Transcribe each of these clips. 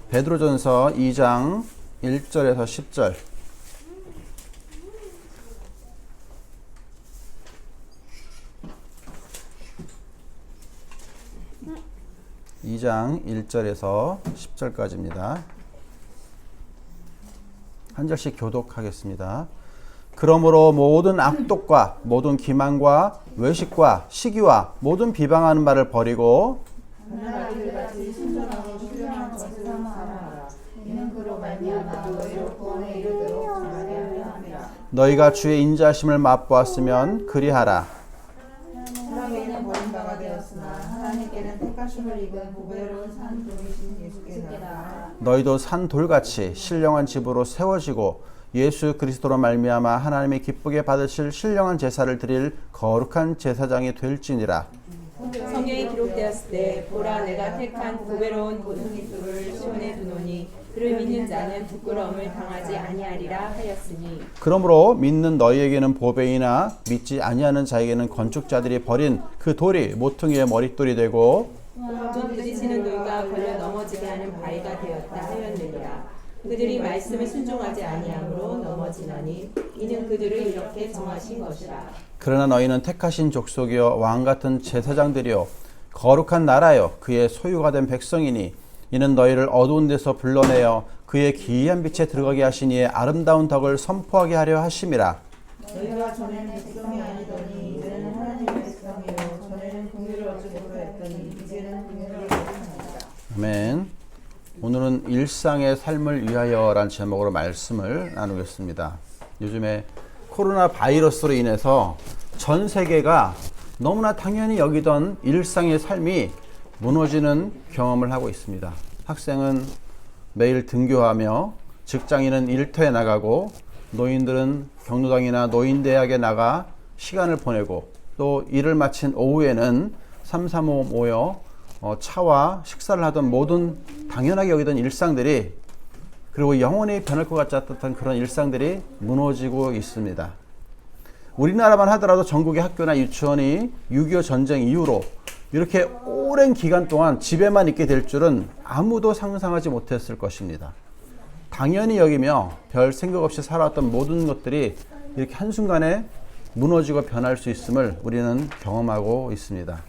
베드로전서 2장 1절에서 10절. (2장 1절에서 10절까지입니다) 한 절씩 교독하겠습니다. 그러므로 모든 악독과 모든 기만과 외식과 시기와 모든 비방하는 말을 버리고 하나님같이 순전하고 신령한 것을 사모하라. 이는 그로 말미암아 너희로 구원에 이르도록 전하게 하려 함이라. 너희가 주의 인자하심을 맛보았으면 그리하라. 사람에게는 버림받아 되었으나 하나님께는 택하심을 입은 보배로운 산 돌이신 예수께 나아가 너희도 산 돌같이 신령한 집으로 세워지고 예수 그리스도로 말미암아 하나님이 기쁘게 받으실 신령한 제사를 드릴 거룩한 제사장이 될지니라. 성경에 기록되었을 때 보라 내가 택한 보배로운 고등이돌을 시온에 두노니 그를 믿는 자는 부끄러움을 당하지 아니하리라 하였으니 그러므로 믿는 너희에게는 보배이나 믿지 아니하는 자에게는 건축자들이 버린 그 돌이 모퉁이의 머릿돌이 되고 또 부딪히는 돌과 걸려 넘어지게 하는 바위가 되었다 하였느니라. 그들이 말씀에 순종하지 아니함으로 넘어지나니 이는 그들을 이렇게 정하신 것이라. 그러나 너희는 택하신 족속이요 왕같은 제사장들이요 거룩한 나라요 그의 소유가 된 백성이니 이는 너희를 어두운 데서 불러내어 그의 기이한 빛에 들어가게 하신 이의 아름다운 덕을 선포하게 하려 하심이라. 너희가 전에는 백성이 아니더니 이제는 하나님의 백성이요 전에는 긍휼을 얻지 못하였더니 이제는 긍휼을 얻게 합니다. 아멘. 오늘은 일상의 삶을 위하여라는 제목으로 말씀을 나누겠습니다. 요즘에 코로나 바이러스로 인해서 전 세계가 너무나 당연히 여기던 일상의 삶이 무너지는 경험을 하고 있습니다. 학생은 매일 등교하며 직장인은 일터에 나가고 노인들은 경로당이나 노인대학에 나가 시간을 보내고 또 일을 마친 오후에는 삼삼오오 모여 차와 식사를 하던 모든 당연하게 여기던 일상들이 그리고 영원히 변할 것 같지 않던 그런 일상들이 무너지고 있습니다. 우리나라만 하더라도 전국의 학교나 유치원이 6.25 전쟁 이후로 이렇게 오랜 기간 동안 집에만 있게 될 줄은 아무도 상상하지 못했을 것입니다. 당연히 여기며 별 생각 없이 살아왔던 모든 것들이 이렇게 한순간에 무너지고 변할 수 있음을 우리는 경험하고 있습니다.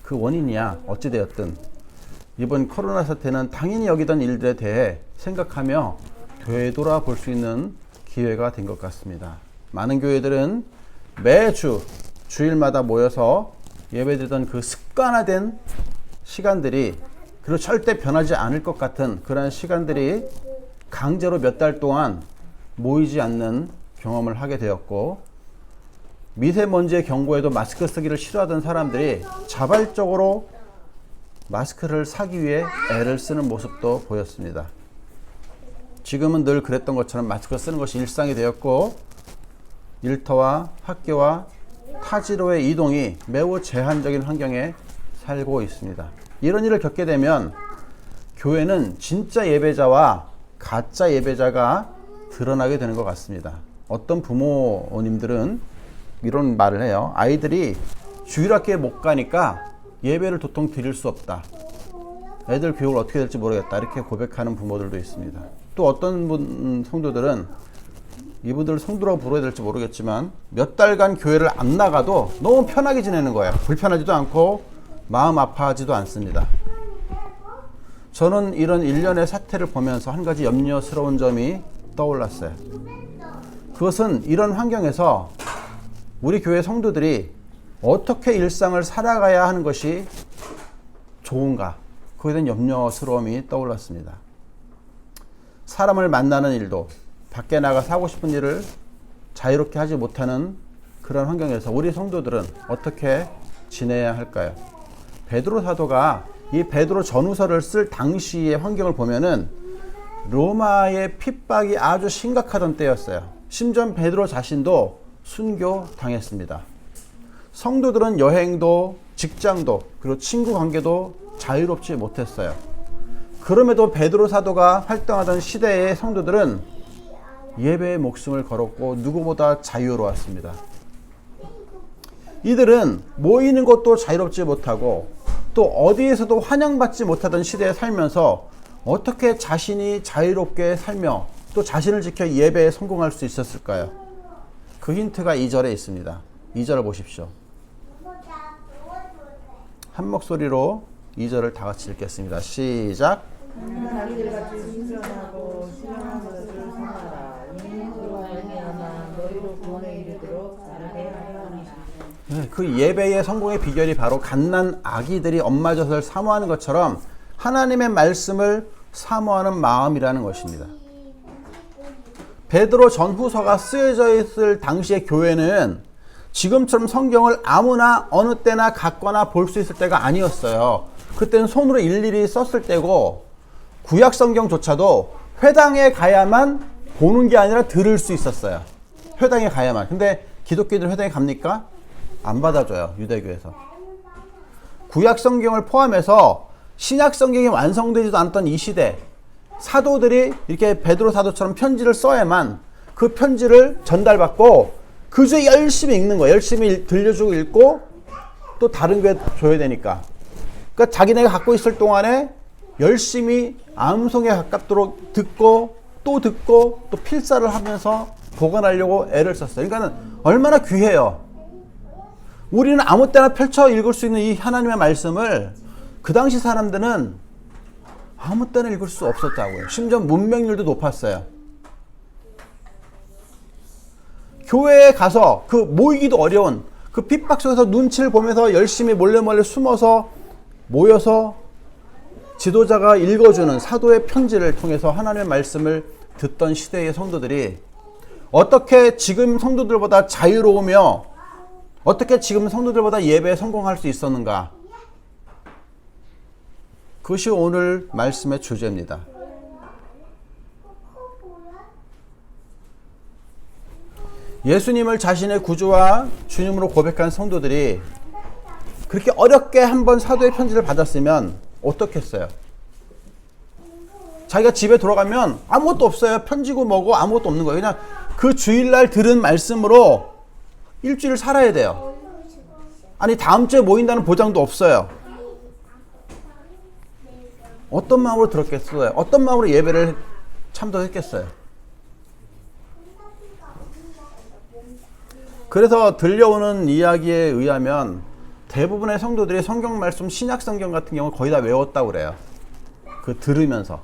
그 원인이야 어찌되었든 이번 코로나 사태는 당연히 여기던 일들에 대해 생각하며 되돌아볼 수 있는 기회가 된 것 같습니다. 많은 교회들은 매주 주일마다 모여서 예배드리던 그 습관화된 시간들이 그리고 절대 변하지 않을 것 같은 그런 시간들이 강제로 몇 달 동안 모이지 않는 경험을 하게 되었고 미세먼지의 경고에도 마스크 쓰기를 싫어하던 사람들이 자발적으로 마스크를 사기 위해 애를 쓰는 모습도 보였습니다. 지금은 늘 그랬던 것처럼 마스크 쓰는 것이 일상이 되었고 일터와 학교와 타지로의 이동이 매우 제한적인 환경에 살고 있습니다. 이런 일을 겪게 되면 교회는 진짜 예배자와 가짜 예배자가 드러나게 되는 것 같습니다. 어떤 부모님들은 이런 말을 해요. 아이들이 주일학교에 못 가니까 예배를 도통 드릴 수 없다. 애들 교육을 어떻게 될지 모르겠다. 이렇게 고백하는 부모들도 있습니다. 또 어떤 성도들은 이분들 성도라고 부르어야 될지 모르겠지만 몇 달간 교회를 안 나가도 너무 편하게 지내는 거예요. 불편하지도 않고 마음 아파하지도 않습니다. 저는 이런 일련의 사태를 보면서 한 가지 염려스러운 점이 떠올랐어요. 그것은 이런 환경에서 우리 교회 성도들이 어떻게 일상을 살아가야 하는 것이 좋은가? 그에 대한 염려스러움이 떠올랐습니다. 사람을 만나는 일도 밖에 나가서 하고 싶은 일을 자유롭게 하지 못하는 그런 환경에서 우리 성도들은 어떻게 지내야 할까요? 베드로 사도가 이 베드로 전후서를 쓸 당시의 환경을 보면은 로마의 핍박이 아주 심각하던 때였어요. 심지어 베드로 자신도 순교당했습니다. 성도들은 여행도 직장도 그리고 친구 관계도 자유롭지 못했어요. 그럼에도 베드로 사도가 활동하던 시대의 성도들은 예배에 목숨을 걸었고 누구보다 자유로웠습니다. 이들은 모이는 것도 자유롭지 못하고 또 어디에서도 환영받지 못하던 시대에 살면서 어떻게 자신이 자유롭게 살며 또 자신을 지켜 예배에 성공할 수 있었을까요? 그 힌트가 2절에 있습니다. 2절을 보십시오. 한 목소리로 2절을 다 같이 읽겠습니다. 시작. 자기들같이 순전하고 신령한 것을 삼아라. 이는 그로 말미암아 너희로 구원에 이르도록 자라게 하려 함이라. 네, 그 예배의 성공의 비결이 바로 갓난 아기들이 엄마 젖을 사모하는 것처럼 하나님의 말씀을 사모하는 마음이라는 것입니다. 베드로 전후서가 쓰여져 있을 당시의 교회는 지금처럼 성경을 아무나 어느 때나 갖거나 볼 수 있을 때가 아니었어요. 그때는 손으로 일일이 썼을 때고 구약 성경조차도 회당에 가야만 보는 게 아니라 들을 수 있었어요. 회당에 가야만. 근데 기독교인들 회당에 갑니까? 안 받아줘요. 유대교에서. 구약 성경을 포함해서 신약 성경이 완성되지도 않았던 이 시대, 사도들이 이렇게 베드로 사도처럼 편지를 써야만 그 편지를 전달받고 그 주에 열심히 읽는 거예요. 열심히 들려주고 읽고 또 다른 교회 줘야 되니까. 그러니까 자기네가 갖고 있을 동안에 열심히 암송에 가깝도록 듣고 또 필사를 하면서 보관하려고 애를 썼어요. 그러니까 얼마나 귀해요. 우리는 아무 때나 펼쳐 읽을 수 있는 이 하나님의 말씀을 그 당시 사람들은 아무 때나 읽을 수 없었다고요. 심지어 문맹률도 높았어요. 교회에 가서 그 모이기도 어려운 그 핍박 속에서 눈치를 보면서 열심히 몰래 숨어서 모여서 지도자가 읽어주는 사도의 편지를 통해서 하나님의 말씀을 듣던 시대의 성도들이 어떻게 지금 성도들보다 자유로우며 어떻게 지금 성도들보다 예배에 성공할 수 있었는가? 그것이 오늘 말씀의 주제입니다. 예수님을 자신의 구주와 주님으로 고백한 성도들이 그렇게 어렵게 한번 사도의 편지를 받았으면 어떻겠어요? 자기가 집에 돌아가면 아무것도 없어요. 편지고 뭐고 아무것도 없는 거예요. 그냥 그 주일날 들은 말씀으로 일주일 살아야 돼요. 아니 다음 주에 모인다는 보장도 없어요. 어떤 마음으로 들었겠어요? 어떤 마음으로 예배를 참석했겠어요? 그래서 들려오는 이야기에 의하면 대부분의 성도들이 성경 말씀, 신약 성경 같은 경우 거의 다 외웠다고 그래요. 그 들으면서.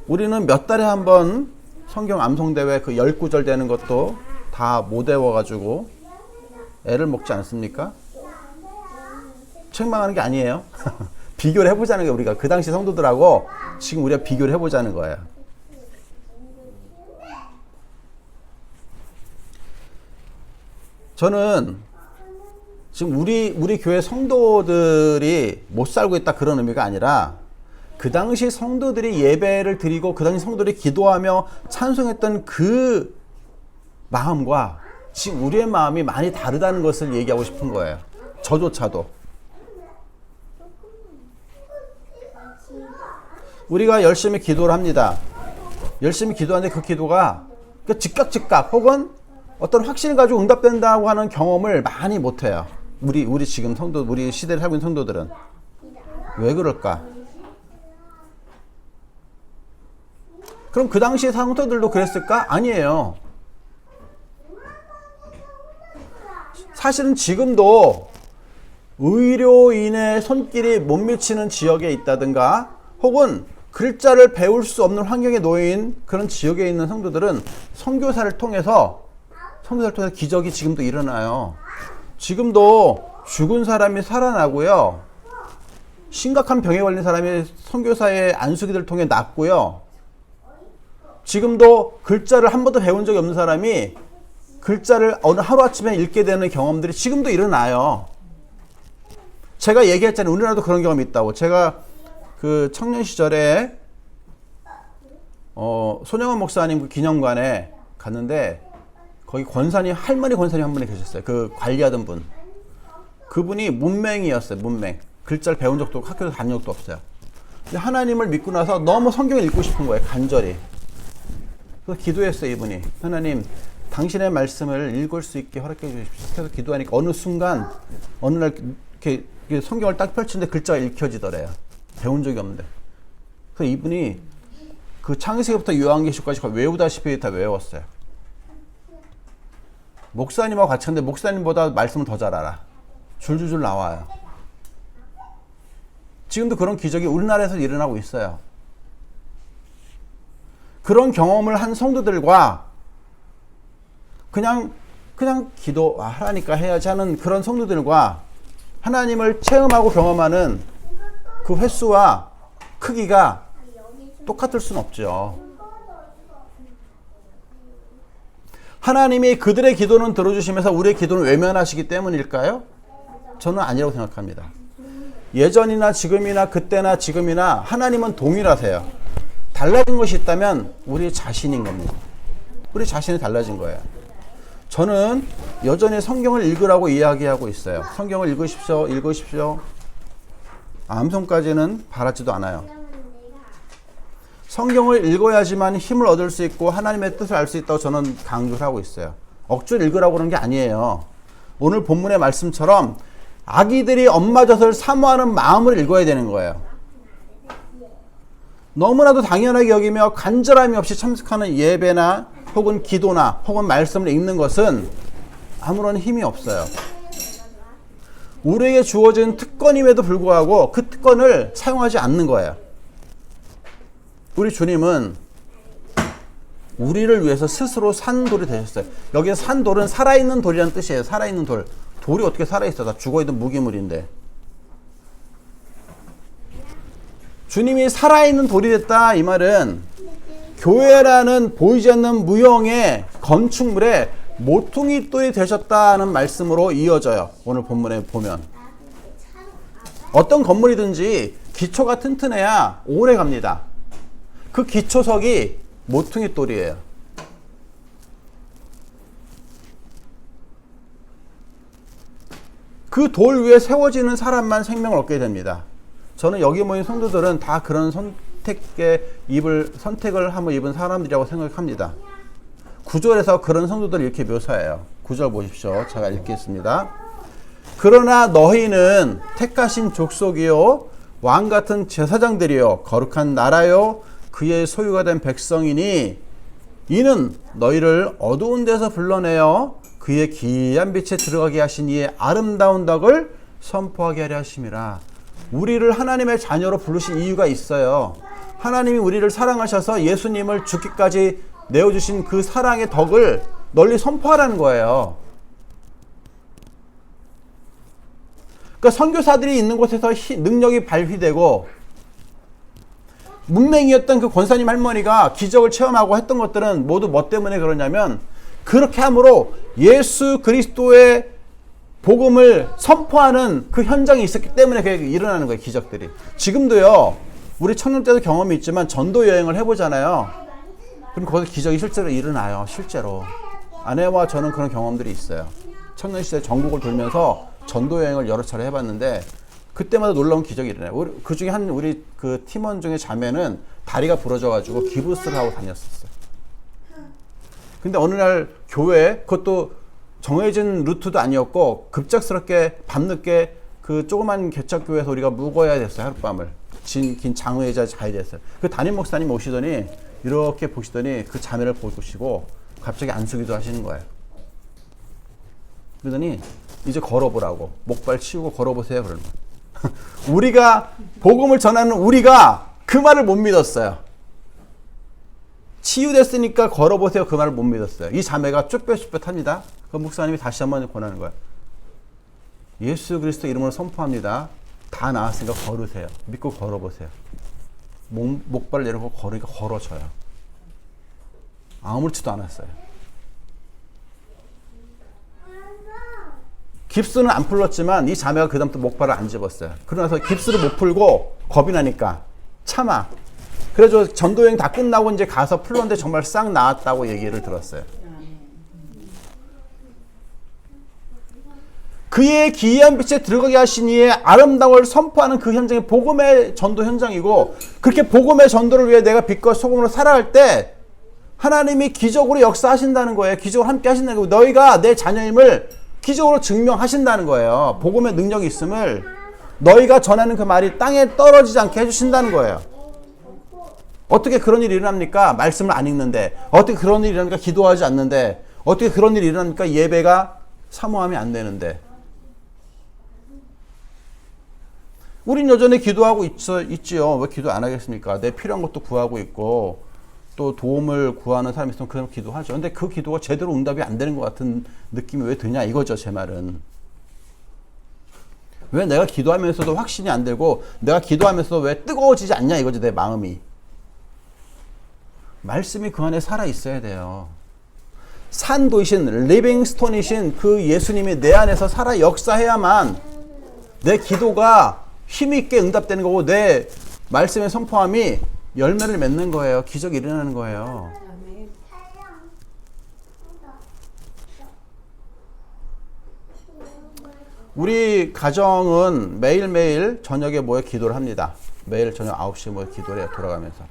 우리는 몇 달에 한 번 성경 암송대회 그 10구절 되는 것도 다 못 외워가지고 애를 먹지 않습니까? 책망하는 게 아니에요. 비교를 해보자는 거예요. 우리가 그 당시 성도들하고 지금 우리가 비교를 해보자는 거예요. 저는 지금 우리 교회 성도들이 못 살고 있다 그런 의미가 아니라 그 당시 성도들이 예배를 드리고 그 당시 성도들이 기도하며 찬송했던 그 마음과 지금 우리의 마음이 많이 다르다는 것을 얘기하고 싶은 거예요. 저조차도. 우리가 열심히 기도를 합니다. 열심히 기도하는데 그 기도가 즉각 혹은 어떤 확신을 가지고 응답된다고 하는 경험을 많이 못해요. 우리 지금 성도, 우리 시대를 살고 있는 성도들은. 왜 그럴까? 그럼 그 당시의 성도들도 그랬을까? 아니에요. 사실은 지금도 의료인의 손길이 못 미치는 지역에 있다든가 혹은 글자를 배울 수 없는 환경에 놓인 그런 지역에 있는 성도들은 선교사를 통해서 기적이 지금도 일어나요. 지금도 죽은 사람이 살아나고요. 심각한 병에 걸린 사람이 선교사의 안수기들을 통해 낫고요. 지금도 글자를 한 번도 배운 적이 없는 사람이 글자를 어느 하루아침에 읽게 되는 경험들이 지금도 일어나요. 제가 얘기했잖아요. 우리나라도 그런 경험이 있다고. 제가 그 청년 시절에 손영원 목사님 그 기념관에 갔는데 거기 할머니 권사님 한 분이 계셨어요. 그 관리하던 분. 그분이 문맹이었어요. 문맹. 글자를 배운 적도 없고 학교도 다닌 적도 없어요. 근데 하나님을 믿고 나서 너무 성경을 읽고 싶은 거예요. 간절히. 그래서 기도했어요. 이분이. 하나님, 당신의 말씀을 읽을 수 있게 허락해 주십시오. 계속 기도하니까 어느 순간 어느 날 이렇게 성경을 딱 펼치는데 글자가 읽혀지더래요. 배운 적이 없는데. 그래서 이분이 그 창세기부터 요한계시록까지 외우다시피 다 외웠어요. 목사님하고 같이 하는데 목사님보다 말씀을 더 잘 알아. 줄줄줄 나와요. 지금도 그런 기적이 우리나라에서 일어나고 있어요. 그런 경험을 한 성도들과 그냥 기도하라니까 해야지 하는 그런 성도들과 하나님을 체험하고 경험하는 그 횟수와 크기가 똑같을 수는 없죠. 하나님이 그들의 기도는 들어주시면서 우리의 기도는 외면하시기 때문일까요? 저는 아니라고 생각합니다. 예전이나 지금이나 그때나 지금이나 하나님은 동일하세요. 달라진 것이 있다면 우리 자신인 겁니다. 우리 자신이 달라진 거예요. 저는 여전히 성경을 읽으라고 이야기하고 있어요. 성경을 읽으십시오. 읽으십시오. 암송까지는 바라지도 않아요. 성경을 읽어야지만 힘을 얻을 수 있고 하나님의 뜻을 알 수 있다고 저는 강조를 하고 있어요. 억지로 읽으라고 그러는 게 아니에요. 오늘 본문의 말씀처럼 아기들이 엄마 젖을 사모하는 마음을 읽어야 되는 거예요. 너무나도 당연하게 여기며 간절함이 없이 참석하는 예배나 혹은 기도나 혹은 말씀을 읽는 것은 아무런 힘이 없어요. 우리에게 주어진 특권임에도 불구하고 그 특권을 사용하지 않는 거예요. 우리 주님은 우리를 위해서 스스로 산 돌이 되셨어요. 여기에 산 돌은 살아있는 돌이라는 뜻이에요. 살아있는 돌. 돌이 어떻게 살아있어? 다 죽어있는 무기물인데. 주님이 살아있는 돌이 됐다 이 말은 교회라는 보이지 않는 무형의 건축물에 모퉁이 돌이 되셨다는 말씀으로 이어져요. 오늘 본문에 보면 어떤 건물이든지 기초가 튼튼해야 오래 갑니다. 그 기초석이 모퉁이 돌이에요. 그 돌 위에 세워지는 사람만 생명을 얻게 됩니다. 저는 여기 모인 성도들은 다 그런 선택을 한번 입은 사람들이라고 생각합니다. 9절에서 그런 성도들을 이렇게 묘사해요. 9절 보십시오. 제가 읽겠습니다. 그러나 너희는 택하신 족속이요 왕 같은 제사장들이요 거룩한 나라요 그의 소유가 된 백성이니 이는 너희를 어두운 데서 불러내어 그의 기이한 빛에 들어가게 하신 이의 아름다운 덕을 선포하게 하려 하심이라. 우리를 하나님의 자녀로 부르신 이유가 있어요. 하나님이 우리를 사랑하셔서 예수님을 죽기까지 내어주신 그 사랑의 덕을 널리 선포하라는 거예요. 그러니까 선교사들이 있는 곳에서 능력이 발휘되고 문맹이었던 그 권사님 할머니가 기적을 체험하고 했던 것들은 모두 뭐 때문에 그러냐면 그렇게 함으로 예수 그리스도의 복음을 선포하는 그 현장이 있었기 때문에 그게 일어나는 거예요. 기적들이. 지금도요. 우리 청년 때도 경험이 있지만 전도 여행을 해보잖아요. 그럼 거기서 기적이 실제로 일어나요. 실제로. 아내와 저는 그런 경험들이 있어요. 청년 시대 전국을 돌면서 전도 여행을 여러 차례 해봤는데 그때마다 놀라운 기적이 일어나요. 그 중에 우리 그 팀원 중에 자매는 다리가 부러져가지고 기부스를 하고 다녔었어요. 근데 어느 날 교회, 그것도 정해진 루트도 아니었고 급작스럽게 밤늦게 그 조그만 개척교회에서 우리가 묵어야 됐어요. 하룻밤을. 긴 장의자 자야 됐어요. 그 담임 목사님 오시더니 이렇게 보시더니 그 자매를 보시고 갑자기 안수기도 하시는 거예요. 그러더니 이제 걸어보라고. 목발 치우고 걸어보세요. 그러는 거예요. 우리가 복음을 전하는 우리가 그 말을 못 믿었어요. 치유됐으니까 걸어보세요. 그 말을 못 믿었어요. 이 자매가 쭈뼛쭈뼛합니다. 그 목사님이 다시 한번 권하는 거예요. 예수 그리스도 이름으로 선포합니다. 다 나았으니까 걸으세요. 믿고 걸어보세요. 목발을 내려고 걸으니까 걸어져요. 아무렇지도 않았어요. 깁스는 안 풀렸지만 이 자매가 그 다음부터 목발을 안 집었어요. 그러나서 깁스를 못 풀고 겁이 나니까 참아. 그래서 전도여행 다 끝나고 이제 가서 풀렀는데 정말 싹 나았다고 얘기를 들었어요. 그의 기이한 빛에 들어가게 하신 이의 아름다움을 선포하는 그 현장이 복음의 전도 현장이고 그렇게 복음의 전도를 위해 내가 빛과 소금으로 살아갈 때 하나님이 기적으로 역사하신다는 거예요. 기적으로 함께 하신다는 거예요. 너희가 내 자녀임을 기적으로 증명하신다는 거예요. 복음의 능력이 있음을 너희가 전하는 그 말이 땅에 떨어지지 않게 해주신다는 거예요. 어떻게 그런 일이 일어납니까? 말씀을 안 읽는데. 어떻게 그런 일이 일어납니까? 기도하지 않는데. 어떻게 그런 일이 일어납니까? 예배가 사모함이 안 되는데. 우린 여전히 기도하고 있지요. 왜 기도 안 하겠습니까? 내 필요한 것도 구하고 있고 또 도움을 구하는 사람이 있으면 그럼 기도하죠. 근데 그 기도가 제대로 응답이 안 되는 것 같은 느낌이 왜 드냐 이거죠. 제 말은. 왜 내가 기도하면서도 확신이 안 들고 내가 기도하면서도 왜 뜨거워지지 않냐 이거죠. 내 마음이. 말씀이 그 안에 살아 있어야 돼요. 산도이신 리빙스톤이신 그 예수님이 내 안에서 살아 역사해야만 내 기도가 힘있게 응답되는 거고 내 말씀의 선포함이 열매를 맺는 거예요. 기적이 일어나는 거예요. 아멘. 우리 가정은 매일매일 저녁에 모여 기도를 합니다. 매일 저녁 9시에 모여 기도를 해요. 돌아가면서.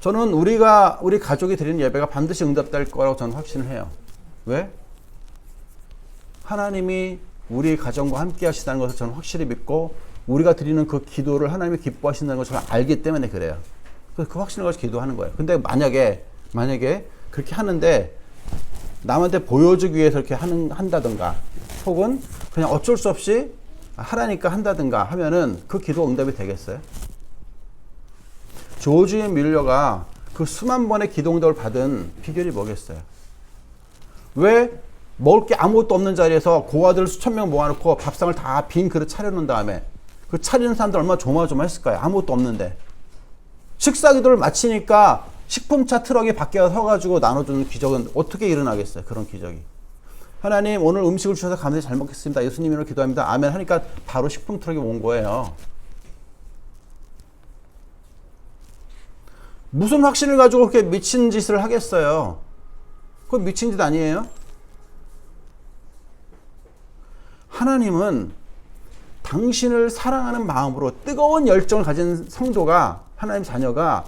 저는 우리 가족이 드리는 예배가 반드시 응답될 거라고 저는 확신을 해요. 왜? 하나님이 우리 가정과 함께 하시다는 것을 저는 확실히 믿고 우리가 드리는 그 기도를 하나님이 기뻐하신다는 것을 저는 알기 때문에 그래요. 그 확신을 가지고 기도하는 거예요. 근데 만약에 그렇게 하는데 남한테 보여주기 위해서 이렇게 한다든가 혹은 그냥 어쩔 수 없이 하라니까 한다든가 하면은 그 기도가 응답이 되겠어요? 조지 밀러가 그 수만 번의 기도 응답을 받은 비결이 뭐겠어요? 왜 먹을 게 아무것도 없는 자리에서 고아들 수천 명 모아놓고 밥상을 다 빈 그릇 차려놓은 다음에 그 차리는 사람들 얼마나 조마조마했을까요? 아무것도 없는데. 식사 기도를 마치니까 식품차 트럭이 밖에 서가지고 나눠주는 기적은 어떻게 일어나겠어요? 그런 기적이. 하나님 오늘 음식을 주셔서 감사히 잘 먹겠습니다. 예수님 이름으로 기도합니다. 아멘 하니까 바로 식품 트럭이 온 거예요. 무슨 확신을 가지고 그렇게 미친 짓을 하겠어요? 그건 미친 짓 아니에요? 하나님은 당신을 사랑하는 마음으로 뜨거운 열정을 가진 성도가 하나님 자녀가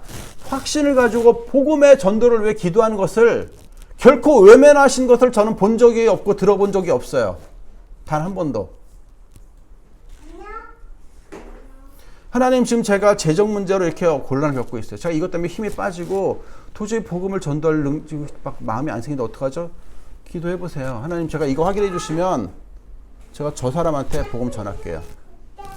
확신을 가지고 복음의 전도를 위해 기도하는 것을 결코 외면하신 것을 저는 본 적이 없고 들어본 적이 없어요. 단 한 번도. 하나님 지금 제가 재정 문제로 이렇게 곤란을 겪고 있어요. 제가 이것 때문에 힘이 빠지고 도저히 복음을 전도할 막 마음이 안 생긴데 어떡하죠? 기도해 보세요. 하나님 제가 이거 확인해 주시면 제가 저 사람한테 복음 전할게요.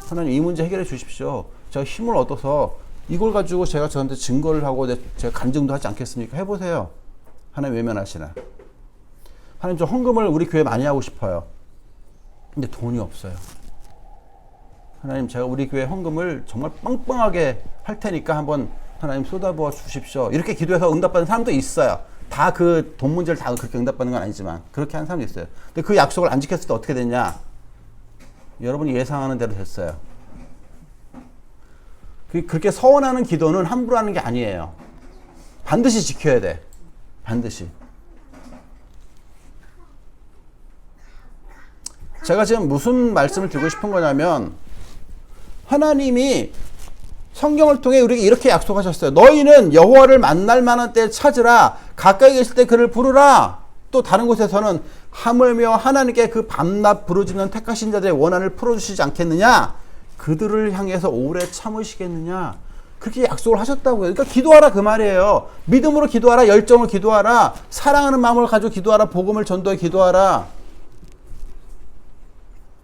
하나님 이 문제 해결해 주십시오. 제가 힘을 얻어서 이걸 가지고 제가 저한테 증거를 하고 제가 간증도 하지 않겠습니까? 해보세요. 하나님 외면하시나. 하나님 저 헌금을 우리 교회 많이 하고 싶어요. 근데 돈이 없어요. 하나님 제가 우리 교회 헌금을 정말 빵빵하게 할 테니까 한번 하나님 쏟아부어 주십시오. 이렇게 기도해서 응답받는 사람도 있어요. 다 그 돈 문제를 다 그렇게 응답받는 건 아니지만 그렇게 하는 사람도 있어요. 근데 그 약속을 안 지켰을 때 어떻게 됐냐? 여러분이 예상하는 대로 됐어요. 그렇게 서원하는 기도는 함부로 하는 게 아니에요. 반드시 지켜야 돼. 반드시. 제가 지금 무슨 말씀을 드리고 싶은 거냐면 하나님이 성경을 통해 우리에게 이렇게 약속하셨어요. 너희는 여호와를 만날 만한 때에 찾으라. 가까이 계실 때 그를 부르라. 또 다른 곳에서는 하물며 하나님께 그 밤낮 부르짖는 택하신 자들의 원한을 풀어주시지 않겠느냐. 그들을 향해서 오래 참으시겠느냐. 그렇게 약속을 하셨다고요. 그러니까 기도하라 그 말이에요. 믿음으로 기도하라. 열정을 기도하라. 사랑하는 마음을 가지고 기도하라. 복음을 전도해 기도하라.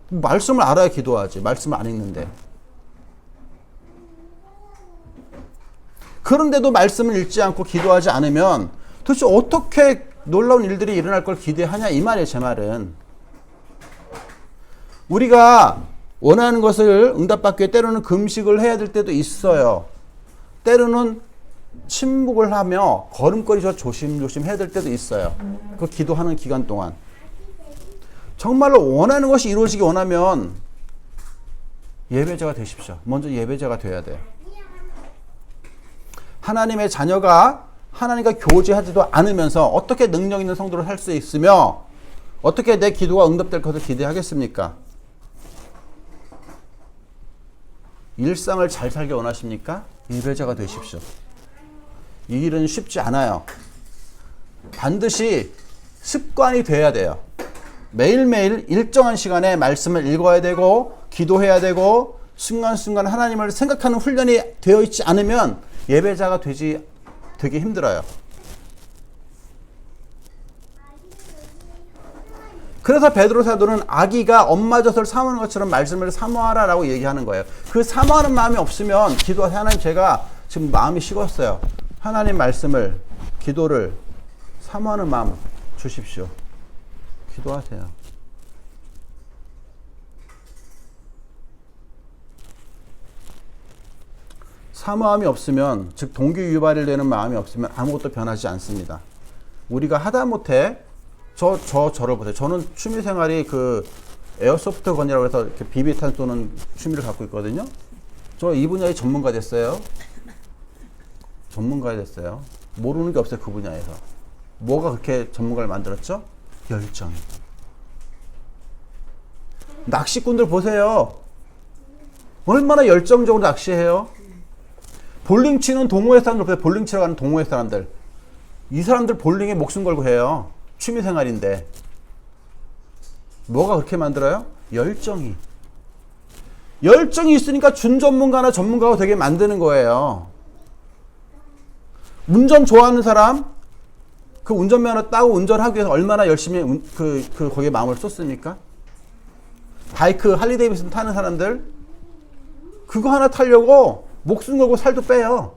말씀을 알아야 기도하지. 말씀을 안 읽는데. 그런데도 말씀을 읽지 않고 기도하지 않으면 도대체 어떻게 놀라운 일들이 일어날 걸 기대하냐 이 말이에요. 제 말은. 우리가 원하는 것을 응답받기 위해 때로는 금식을 해야 될 때도 있어요. 때로는 침묵을 하며 걸음걸이서 조심조심 해야 될 때도 있어요. 그 기도하는 기간 동안. 정말로 원하는 것이 이루어지기 원하면 예배자가 되십시오. 먼저 예배자가 돼야 돼요. 하나님의 자녀가 하나님과 교제하지도 않으면서 어떻게 능력 있는 성도로 살 수 있으며 어떻게 내 기도가 응답될 것을 기대하겠습니까? 일상을 잘 살기 원하십니까? 예배자가 되십시오. 이 일은 쉽지 않아요. 반드시 습관이 돼야 돼요. 매일매일 일정한 시간에 말씀을 읽어야 되고 기도해야 되고 순간순간 하나님을 생각하는 훈련이 되어 있지 않으면 예배자가 되기 힘들어요. 그래서 베드로 사도는 아기가 엄마 젖을 사모하는 것처럼 말씀을 사모하라라고 얘기하는 거예요. 그 사모하는 마음이 없으면 기도하세요. 하나님, 제가 지금 마음이 식었어요. 하나님 말씀을, 기도를 사모하는 마음 주십시오. 기도하세요. 사모함이 없으면, 즉 동기유발되는 마음이 없으면 아무것도 변하지 않습니다. 우리가 하다못해 저를 보세요. 저는 취미생활이 그 에어소프트 건이라고 해서 이렇게 비비탄 쏘는 취미를 갖고 있거든요. 저 이 분야의 전문가 됐어요. 전문가 됐어요. 모르는 게 없어요. 그 분야에서. 뭐가 그렇게 전문가를 만들었죠? 열정. 낚시꾼들 보세요. 얼마나 열정적으로 낚시해요. 볼링 치는 동호회 사람들 보세요. 볼링 치러 가는 동호회 사람들. 이 사람들 볼링에 목숨 걸고 해요. 취미생활인데. 뭐가 그렇게 만들어요? 열정이. 열정이 있으니까 준전문가나 전문가가 되게 만드는 거예요. 운전 좋아하는 사람, 그 운전면허 따고 운전하기 위해서 얼마나 열심히 거기에 마음을 쏟습니까? 바이크, 할리데이비슨 타는 사람들, 그거 하나 타려고 목숨 걸고 살도 빼요.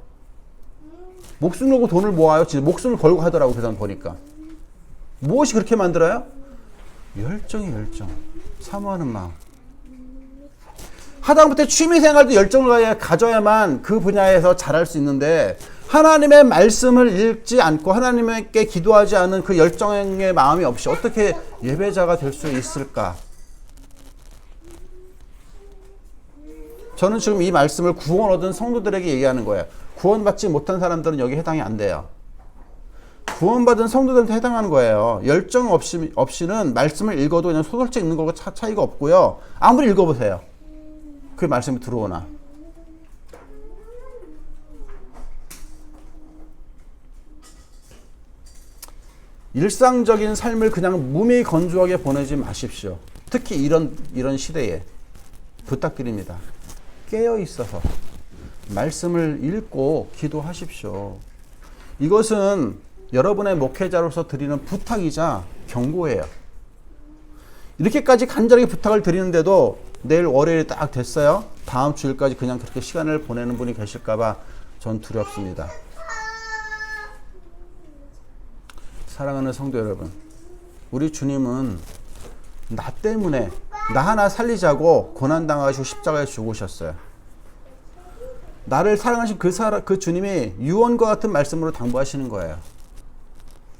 목숨 걸고 돈을 모아요. 진짜 목숨을 걸고 하더라고, 그 사람 보니까. 무엇이 그렇게 만들어요? 열정이 열정. 사모하는 마음. 하다못해 취미생활도 열정을 가져야만 그 분야에서 잘할 수 있는데, 하나님의 말씀을 읽지 않고 하나님께 기도하지 않은 그 열정의 마음이 없이 어떻게 예배자가 될 수 있을까? 저는 지금 이 말씀을 구원 얻은 성도들에게 얘기하는 거예요. 구원받지 못한 사람들은 여기 해당이 안 돼요. 구원받은 성도들한테 해당하는 거예요. 열정 없이는 말씀을 읽어도 그냥 소설책 읽는 거고 차이가 없고요. 아무리 읽어보세요. 그 말씀이 들어오나. 일상적인 삶을 그냥 무미건조하게 보내지 마십시오. 특히 이런 시대에 부탁드립니다. 깨어 있어서 말씀을 읽고 기도하십시오. 이것은 여러분의 목회자로서 드리는 부탁이자 경고예요. 이렇게까지 간절하게 부탁을 드리는데도 내일 월요일이 딱 됐어요. 다음 주일까지 그냥 그렇게 시간을 보내는 분이 계실까봐 전 두렵습니다. 사랑하는 성도 여러분, 우리 주님은 나 때문에 나 하나 살리자고 고난당하시고 십자가에 죽으셨어요. 나를 사랑하신 그 주님이 유언과 같은 말씀으로 당부하시는 거예요.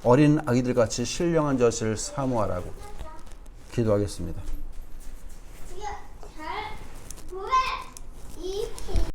어린 아기들같이 신령한 젖을 사모하라고. 기도하겠습니다.